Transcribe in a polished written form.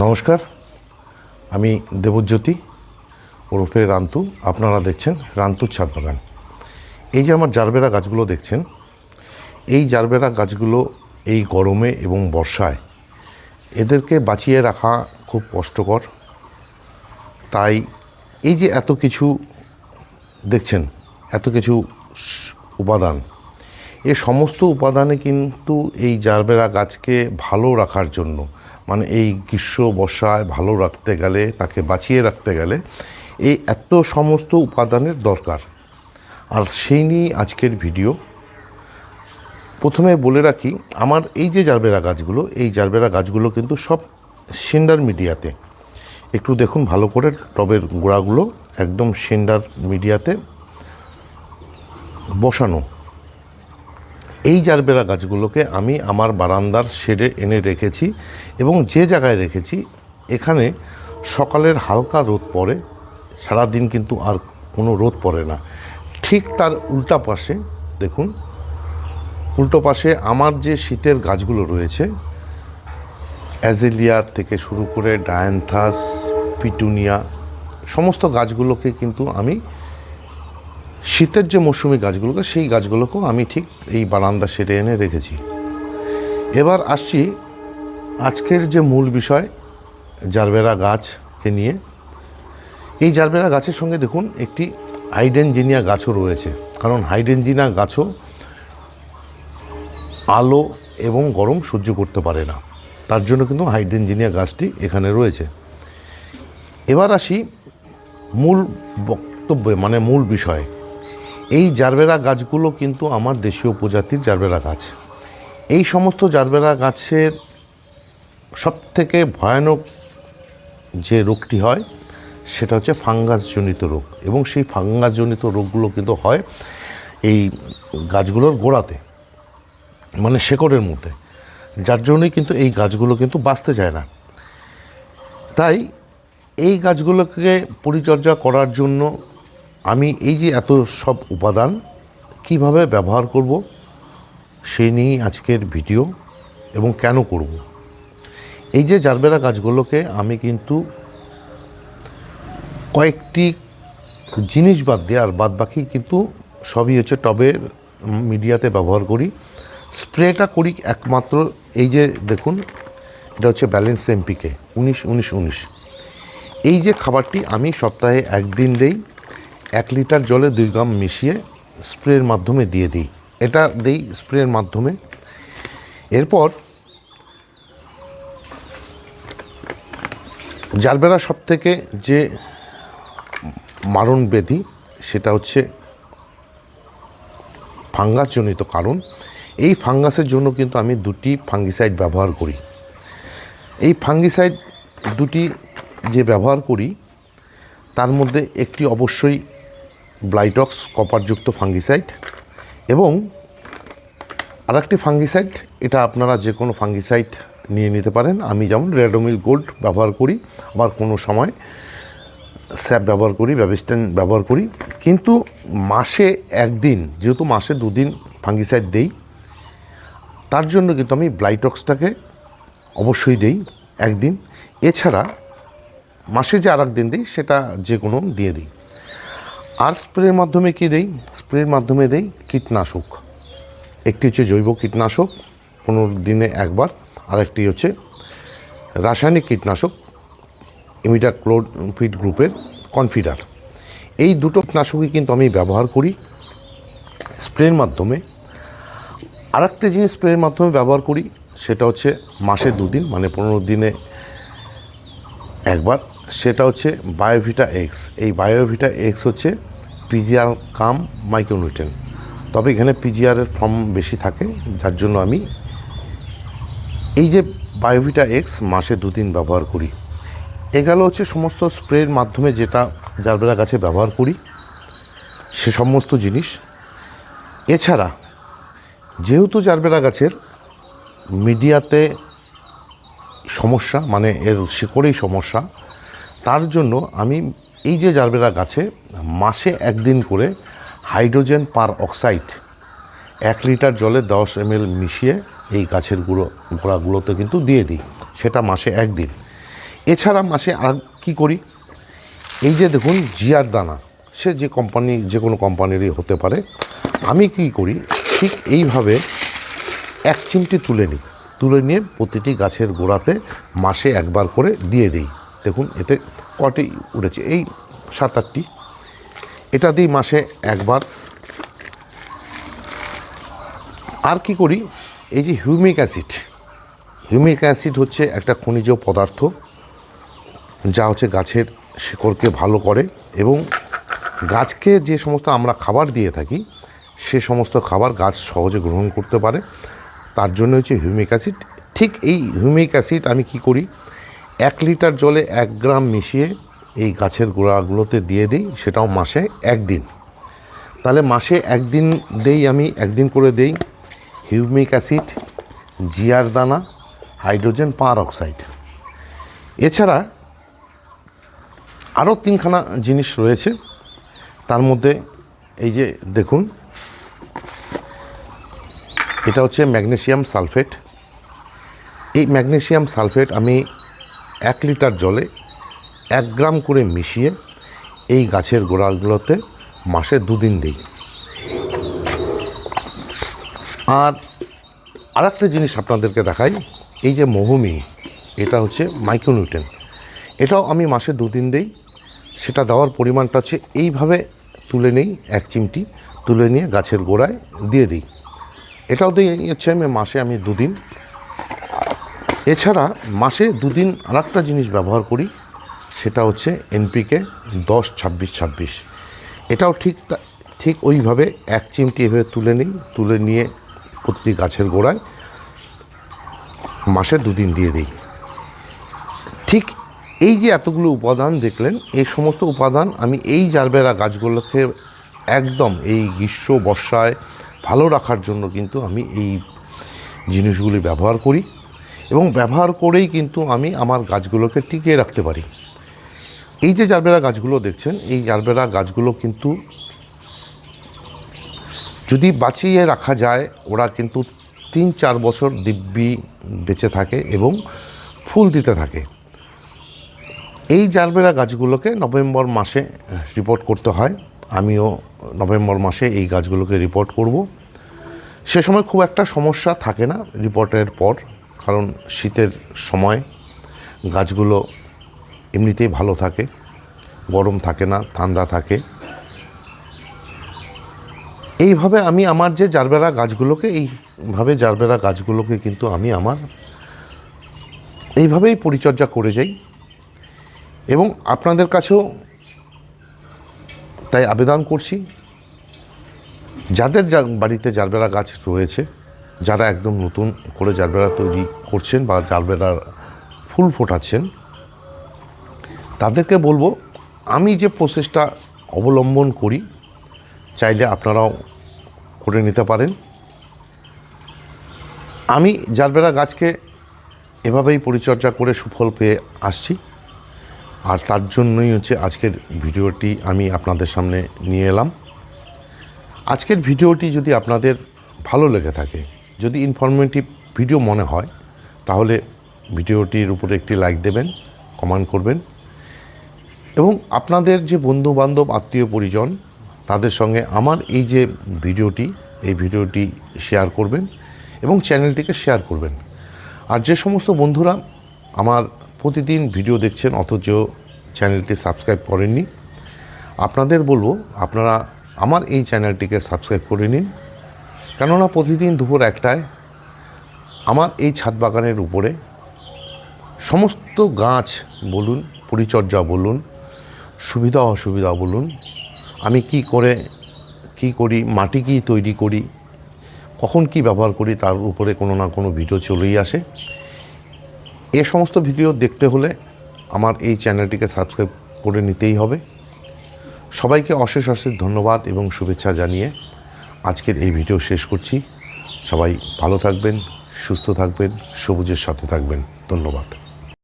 নমস্কার, আমি দেবজ্যোতি ওরফে রান্তু। আপনারা দেখছেন রান্তুর ছাদ বাগান। এই যে আমার জারবেরা গাছগুলো দেখছেন, এই জারবেরা গাছগুলো এই গরমে এবং বর্ষায় এদেরকে বাঁচিয়ে রাখা খুব কষ্টকর। তাই এই যে এত কিছু দেখছেন, এত কিছু উপাদান, এ সমস্ত উপাদানে কিন্তু এই জারবেরা গাছকে ভালো রাখার জন্য, মানে এই গ্রীষ্ম বর্ষায় ভালো রাখতে গেলে, তাকে বাঁচিয়ে রাখতে গেলে এই এত সমস্ত উপাদানের দরকার। আর সেই নিয়ে আজকের ভিডিও। প্রথমে বলে রাখি, আমার এই যে জারবেরা গাছগুলো, এই জারবেরা গাছগুলো কিন্তু সব সেন্ডার মিডিয়াতে। একটু দেখুন ভালো করে, টবের গোড়াগুলো একদম সেন্ডার মিডিয়াতে বসানো। এই জারবেরা গাছগুলোকে আমি আমার বারান্দার শেডে এনে রেখেছি, এবং যে জায়গায় রেখেছি এখানে সকালের হালকা রোদ পড়ে, সারাদিন কিন্তু আর কোনো রোদ পড়ে না। ঠিক তার উল্টা পাশে দেখুন, উল্টো পাশে আমার যে শীতের গাছগুলো রয়েছে, অ্যাজেলিয়া থেকে শুরু করে ডায়ান্থাস, পিটুনিয়া, সমস্ত গাছগুলোকে কিন্তু আমি শীতের যে মৌসুমি গাছগুলোকে, সেই গাছগুলোকেও আমি ঠিক এই বারান্দা শেডে এনে রেখেছি। এবার আসছি আজকের যে মূল বিষয়, জারবেরা গাছকে নিয়ে। এই জারবেরা গাছের সঙ্গে দেখুন একটি হাইড্রেনজিনিয়া গাছও রয়েছে, কারণ হাইড্রেনজিনিয়া গাছও আলো এবং গরম সহ্য করতে পারে না, তার জন্য কিন্তু হাইড্রেনজিনিয়া গাছটি এখানে রয়েছে। এবার আসি মূল বক্তব্যে, মানে মূল বিষয়। এই জারবেরা গাছগুলো কিন্তু আমার দেশীয় প্রজাতির জারবেরা গাছ। এই সমস্ত জারবেরা গাছের সবথেকে ভয়ানক যে রোগটি হয় সেটা হচ্ছে ফাঙ্গাসজনিত রোগ, এবং সেই ফাঙ্গাসজনিত রোগগুলো কিন্তু হয় এই গাছগুলোর গোড়াতে, মানে শেকড়ের মধ্যে, যার জন্যই কিন্তু এই গাছগুলো কিন্তু বাঁচতে চায় না। তাই এই গাছগুলোকে পরিচর্যা করার জন্য আমি এই যে এত সব উপাদান কিভাবে ব্যবহার করব সেই নিয়েই আজকের ভিডিও, এবং কেন করব। এই যে জারবেরা গাছগুলোকে আমি কিন্তু কয়েকটি জিনিস বাদ দিয়ে, আর বাদ বাকি কিন্তু সবই হচ্ছে টবের মিডিয়াতে ব্যবহার করি। স্প্রেটা করি একমাত্র এই যে দেখুন, এটা হচ্ছে ব্যালেন্স এমপিকে 19-19-19। এই যে খাবারটি আমি সপ্তাহে একদিন দেই, 1 লিটার জলে 2 গ্রাম মিশিয়ে স্প্রের মাধ্যমে দিয়ে দিই। এটা দেই স্প্রের মাধ্যমে। এরপর জারবেরা সবথেকে যে মারণ ব্যাধি, সেটা হচ্ছে ফাঙ্গাসজনিত কারণ। এই ফাঙ্গাসের জন্য কিন্তু আমি 2টি ফাঙ্গিসাইড ব্যবহার করি। এই ফাঙ্গিসাইড 2টি যে ব্যবহার করি, তার মধ্যে একটি অবশ্যই ব্লাইটক্স কপারযুক্ত ফাঙ্গিসাইড, এবং আরেকটি ফাঙ্গিসাইড, এটা আপনারা যে কোনো ফাঙ্গিসাইড নিয়ে নিতে পারেন। আমি যেমন রেডোমিল গোল্ড ব্যবহার করি, আবার কোনো সময় স্যাপ ব্যবহার করি, ব্যাবিস্টেন ব্যবহার করি। কিন্তু মাসে একদিন, যেহেতু মাসে 2 দিন ফাঙ্গিসাইড দেই, তার জন্য কিন্তু আমি ব্লাইটক্সটাকে অবশ্যই দেই একদিন। এছাড়া মাসে যে আর একদিন দিই, সেটা যে কোনো দিয়ে দিই। আর স্প্রের মাধ্যমে কী দেই? স্প্রের মাধ্যমে দেই কীটনাশক। একটি হচ্ছে জৈব কীটনাশক 15 দিনে একবার, আর একটি হচ্ছে রাসায়নিক কীটনাশক ইমিডাক্লোপিড গ্রুপের কনফিডার। এই 2টো কীটনাশকই কিন্তু আমি ব্যবহার করি স্প্রের মাধ্যমে। আর একটা জিনিস স্প্রের মাধ্যমে ব্যবহার করি, সেটা হচ্ছে মাসে 2 দিন, মানে 15 দিনে একবার। সেটা হচ্ছে বায়োভিটা এক্স। এই বায়োভিটা এক্স হচ্ছে পিজিআর কাম মাইক্রোনিউট্রিয়েন্ট, তবে এখানে পিজিআরের ফর্ম বেশি থাকে, যার জন্য আমি এই যে বায়োভিটা এক্স মাসে 2 দিন ব্যবহার করি। এগুলো হচ্ছে সমস্ত স্প্রের মাধ্যমে যেটা জারবেরা গাছে ব্যবহার করি, সে সমস্ত জিনিস। এছাড়া যেহেতু জারবেরা গাছের মিডিয়াতে সমস্যা, মানে এর শিকড়েই সমস্যা, তার জন্য আমি এই যে জারবেরা গাছে মাসে 1 দিন করে হাইড্রোজেন পার অক্সাইড 1 লিটার জলে 10 ml মিশিয়ে এই গাছের গোড়াগুলোতে কিন্তু দিয়ে দিই, সেটা মাসে 1 দিন। এছাড়া মাসে আর কি করি, এই যে দেখুন জিয়ার দানা, সে যে কোম্পানি, যে কোনো কোম্পানিরই হতে পারে, আমি কি করি ঠিক এইভাবে 1 চিমটি তুলে নিয়ে প্রতিটি গাছের গোড়াতে মাসে একবার করে দিয়ে দিই। দেখুন এতে কটি উঠেছে, এই 7-8টি। এটা দিই মাসে একবার। আর কি করি, এই যে হিউমিক অ্যাসিড হচ্ছে একটা খনিজ পদার্থ, যা হচ্ছে গাছের শিকড়কে ভালো করে এবং গাছকে যে সমস্ত আমরা খাবার দিয়ে থাকি সে সমস্ত খাবার গাছ সহজে গ্রহণ করতে পারে, তার জন্য হচ্ছে হিউমিক অ্যাসিড। ঠিক এই হিউমিক অ্যাসিড আমি কি করি, 1 লিটার জলে 1 গ্রাম মিশিয়ে এই গাছের গোড়াগুলোতে দিয়ে দিই, সেটাও মাসে 1 দিন। তাহলে মাসে 1 দিন দেই, আমি 1 দিন করে দেই হিউমিক অ্যাসিড, জিয়ার দানা, হাইড্রোজেন পারঅক্সাইড। এছাড়া আরও 3খানা জিনিস রয়েছে, তার মধ্যে এই যে দেখুন, এটা হচ্ছে ম্যাগনেসিয়াম সালফেট। এই ম্যাগনেসিয়াম সালফেট আমি 1 লিটার জলে 1 গ্রাম করে মিশিয়ে এই গাছের গোড়াগুলোতে মাসে 2 দিন দিই। আর আরেকটা জিনিস আপনাদেরকে দেখাই, এই যে মহুমি, এটা হচ্ছে মাইক্রোনিউট্রেন, এটাও আমি মাসে 2 দিন দিই। সেটা দেওয়ার পরিমাণটা হচ্ছে এইভাবে তুলে নেই, 1 চিমটি তুলে নিয়ে গাছের গোড়ায় দিয়ে দিই। এটাও দিই হচ্ছে আমি মাসে 2 দিন। এছাড়া মাসে 2 দিন আরেকটা জিনিস ব্যবহার করি, সেটা হচ্ছে NPK 10-26-26। এটাও ঠিক ওইভাবে 1 চিমটি এভাবে তুলে নিয়ে প্রতিটি গাছের গোড়ায় মাসে 2 দিন দিয়ে দিই। ঠিক এই যে এতগুলো উপাদান দেখলেন, এই সমস্ত উপাদান আমি এই জারবেরা গাছগুলোকে একদম এই গ্রীষ্ম বর্ষায় ভালো রাখার জন্য কিন্তু আমি এই জিনিসগুলি ব্যবহার করি এবং ব্যবহার করেই কিন্তু আমি আমার গাছগুলোকে টিকিয়ে রাখতে পারি। এই যে জারবেরা গাছগুলো দেখছেন, এই জারবেরা গাছগুলো কিন্তু যদি বাঁচিয়ে রাখা যায়, ওরা কিন্তু 3-4 বছর দিব্যি বেঁচে থাকে এবং ফুল দিতে থাকে। এই জারবেরা গাছগুলোকে নভেম্বর মাসে রিপোর্ট করতে হয়, আমিও নভেম্বর মাসে এই গাছগুলোকে রিপোর্ট করব। সে সময় খুব একটা সমস্যা থাকে না রিপোর্টের পর, কারণ শীতের সময় গাছগুলো এমনিতেই ভালো থাকে, গরম থাকে না, ঠান্ডা থাকে। এইভাবে আমি আমার যে জারবেরা গাছগুলোকে কিন্তু আমি আমার এইভাবেই পরিচর্যা করে যাই। এবং আপনাদের কাছেও তাই আবেদন করছি, যাদের বাড়িতে জারবেরা গাছ রয়েছে, যারা একদম নতুন করে জারবেরা তৈরি করছেন বা জারবেরার ফুল ফোটাচ্ছেন, তাদেরকে বলবো আমি যে প্রসেসটা অবলম্বন করি, চাইলে আপনারাও করে নিতে পারেন। আমি জারবেরা গাছকে এভাবেই পরিচর্যা করে সুফল পেয়ে আসছি, আর তার জন্যই হচ্ছে আজকের ভিডিওটি আমি আপনাদের সামনে নিয়ে এলাম। আজকের ভিডিওটি যদি আপনাদের ভালো লেগে থাকে, যদি ইনফরমেটিভ ভিডিও মনে হয়, তাহলে ভিডিওটির উপরে একটি লাইক দেবেন, কমেন্ট করবেন এবং আপনাদের যে বন্ধুবান্ধব, আত্মীয় পরিজন, তাদের সঙ্গে আমার এই যে ভিডিওটি শেয়ার করবেন এবং চ্যানেলটিকে শেয়ার করবেন। আর যে সমস্ত বন্ধুরা আমার প্রতিদিন ভিডিও দেখছেন অথচ চ্যানেলটি সাবস্ক্রাইব করেননি, আপনাদের বলবো আপনারা আমার এই চ্যানেলটিকে সাবস্ক্রাইব করে নিন, কেননা প্রতিদিন দুপুর 1টায় আমার এই ছাদ বাগানের উপরে সমস্ত গাছ বলুন, পরিচর্যা বলুন, সুবিধা অসুবিধা বলুন, আমি কি করি, মাটি কি তৈরি করি, কখন কি ব্যবহার করি, তার উপরে কোনো না কোনো ভিডিও চলেই আসে। এ সমস্ত ভিডিও দেখতে হলে আমার এই চ্যানেলটিকে সাবস্ক্রাইব করে নিতেই হবে। সবাইকে অশেষ ধন্যবাদ এবং শুভেচ্ছা জানিয়ে আজকের এই ভিডিও শেষ করছি। সবাই ভালো থাকবেন, সুস্থ থাকবেন, সবুজের সাথে থাকবেন। ধন্যবাদ।